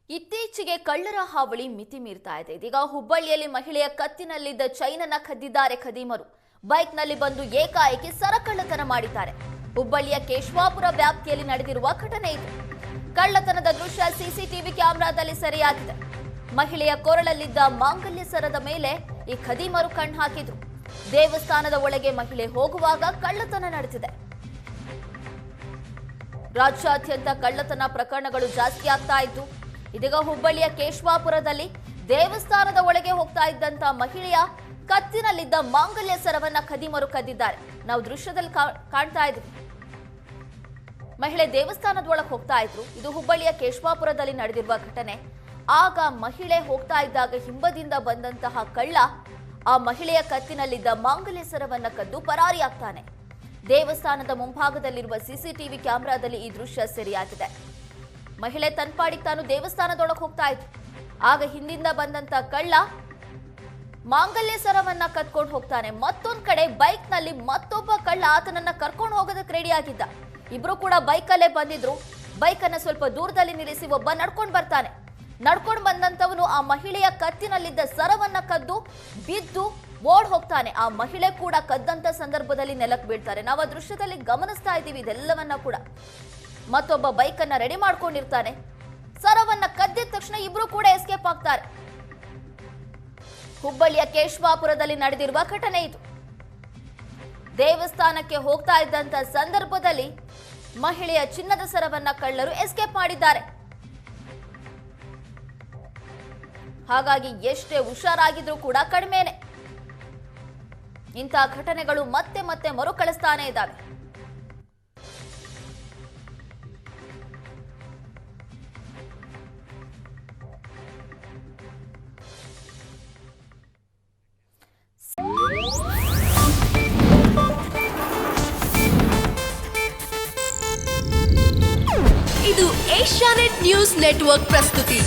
ಇತ್ತೀಚೆಗೆ ಕಳ್ಳರ ಹಾವಳಿ ಮಿತಿ ಮೀರ್ತಾ ಇದೆ. ಇದೀಗ ಹುಬ್ಬಳ್ಳಿಯಲ್ಲಿ ಮಹಿಳೆಯ ಕತ್ತಿನಲ್ಲಿದ್ದ ಚೈನನ್ನ ಕದ್ದಿದ್ದಾರೆ ಖದೀಮರು. ಬೈಕ್ನಲ್ಲಿ ಬಂದು ಏಕಾಏಕಿ ಸರಕಳ್ಳತನ ಮಾಡಿದ್ದಾರೆ. ಹುಬ್ಬಳ್ಳಿಯ ಕೇಶವಾಪುರ ವ್ಯಾಪ್ತಿಯಲ್ಲಿ ನಡೆದಿರುವ ಘಟನೆ ಇದು. ಕಳ್ಳತನದ ದೃಶ್ಯ ಸಿಸಿಟಿವಿ ಕ್ಯಾಮೆರಾದಲ್ಲಿ ಸೆರೆಯಾಗಿದೆ. ಮಹಿಳೆಯ ಕೊರಳಲ್ಲಿದ್ದ ಮಾಂಗಲ್ಯ ಸರದ ಮೇಲೆ ಈ ಖದೀಮರು ಕಣ್ಣು ಹಾಕಿದ್ರು. ದೇವಸ್ಥಾನದ ಒಳಗೆ ಮಹಿಳೆ ಹೋಗುವಾಗ ಕಳ್ಳತನ ನಡೆದಿದೆ. ರಾಜ್ಯಾದ್ಯಂತ ಕಳ್ಳತನ ಪ್ರಕರಣಗಳು ಜಾಸ್ತಿ ಆಗ್ತಾ ಇದ್ದು, ಇದೀಗ ಹುಬ್ಬಳ್ಳಿಯ ಕೇಶವಾಪುರದಲ್ಲಿ ದೇವಸ್ಥಾನದ ಒಳಗೆ ಹೋಗ್ತಾ ಇದ್ದಂತ ಮಹಿಳೆಯ ಕತ್ತಿನಲ್ಲಿದ್ದ ಮಾಂಗಲ್ಯ ಸರವನ್ನ ಖದೀಮರು ಕದ್ದಿದ್ದಾರೆ. ನಾವು ದೃಶ್ಯದಲ್ಲಿ ಕಾಣ್ತಾ ಇದ್ವಿ. ಮಹಿಳೆ ದೇವಸ್ಥಾನದ ಒಳಗೆ ಹೋಗ್ತಾ ಇದ್ರು. ಇದು ಹುಬ್ಬಳ್ಳಿಯ ಕೇಶವಾಪುರದಲ್ಲಿ ನಡೆದಿರುವ ಘಟನೆ. ಆಗ ಮಹಿಳೆ ಹೋಗ್ತಾ ಇದ್ದಾಗ ಹಿಂಬದಿಂದ ಬಂದಂತಹ ಕಳ್ಳ ಆ ಮಹಿಳೆಯ ಕತ್ತಿನಲ್ಲಿದ್ದ ಮಾಂಗಲ್ಯ ಸರವನ್ನ ಕದ್ದು ಪರಾರಿಯಾಗ್ತಾನೆ. ದೇವಸ್ಥಾನದ ಮುಂಭಾಗದಲ್ಲಿರುವ ಸಿಸಿಟಿವಿ ಕ್ಯಾಮೆರಾದಲ್ಲಿ ಈ ದೃಶ್ಯ ಸೆರೆಯಾಗಿದೆ. ಮಹಿಳೆ ತನ್ಪಾಡಿಗೆ ತಾನು ದೇವಸ್ಥಾನದೊಳಗೆ ಹೋಗ್ತಾ ಇದ್ರು. ಆಗ ಹಿಂದಿಂದ ಬಂದಂತ ಕಳ್ಳ ಮಾಂಗಲ್ಯ ಸರವನ್ನ ಕದ್ಕೊಂಡು ಹೋಗ್ತಾನೆ. ಮತ್ತೊಂದ್ ಕಡೆ ಬೈಕ್ ನಲ್ಲಿ ಮತ್ತೊಬ್ಬ ಕಳ್ಳ ಆತನನ್ನ ಕರ್ಕೊಂಡು ಹೋಗೋದಕ್ಕೆ ರೆಡಿ ಆಗಿದ್ದ. ಇಬ್ರು ಕೂಡ ಬೈಕಲ್ಲೇ ಬಂದಿದ್ರು. ಬೈಕ್ ಅನ್ನ ಸ್ವಲ್ಪ ದೂರದಲ್ಲಿ ನಿಲ್ಲಿಸಿ ಒಬ್ಬ ನಡ್ಕೊಂಡು ಬರ್ತಾನೆ. ನಡ್ಕೊಂಡು ಬಂದಂತವನು ಆ ಮಹಿಳೆಯ ಕತ್ತಿನಲ್ಲಿದ್ದ ಸರವನ್ನ ಕದ್ದು ಬಿದ್ದು ಓಡ್ ಹೋಗ್ತಾನೆ. ಆ ಮಹಿಳೆ ಕೂಡ ಕದ್ದಂತ ಸಂದರ್ಭದಲ್ಲಿ ನೆಲಕ್ಕೆ ಬೀಳ್ತಾರೆ. ನಾವು ಆ ದೃಶ್ಯದಲ್ಲಿ ಗಮನಿಸ್ತಾ ಇದ್ದೀವಿ ಇದೆಲ್ಲವನ್ನ ಕೂಡ. ಮತ್ತೊಬ್ಬ ಬೈಕ್ ಅನ್ನ ರೆಡಿ ಮಾಡ್ಕೊಂಡಿರ್ತಾನೆ. ಸರವನ್ನ ಕದ್ದಿದ ತಕ್ಷಣ ಇಬ್ರು ಕೂಡ ಎಸ್ಕೇಪ್ ಆಗ್ತಾರೆ. ಹುಬ್ಬಳ್ಳಿಯ ಕೇಶವಾಪುರದಲ್ಲಿ ನಡೆದಿರುವ ಘಟನೆ ಇದು. ದೇವಸ್ಥಾನಕ್ಕೆ ಹೋಗ್ತಾ ಇದ್ದಂತ ಸಂದರ್ಭದಲ್ಲಿ ಮಹಿಳೆಯ ಚಿನ್ನದ ಸರವನ್ನ ಕಳ್ಳರು ಎಸ್ಕೇಪ್ ಮಾಡಿದ್ದಾರೆ. ಹಾಗಾಗಿ ಎಷ್ಟೇ ಹುಷಾರಾಗಿದ್ರೂ ಕೂಡ ಕಡಿಮೆನೆ. ಇಂತಹ ಘಟನೆಗಳು ಮತ್ತೆ ಮತ್ತೆ ಮರುಕಳಿಸ್ತಾನೆ ಇದ್ದಾವೆ. ಇದು ಏಷ್ಯಾನೆಟ್ ನ್ಯೂಸ್ ನೆಟ್ವರ್ಕ್ ಪ್ರಸ್ತುತಿ.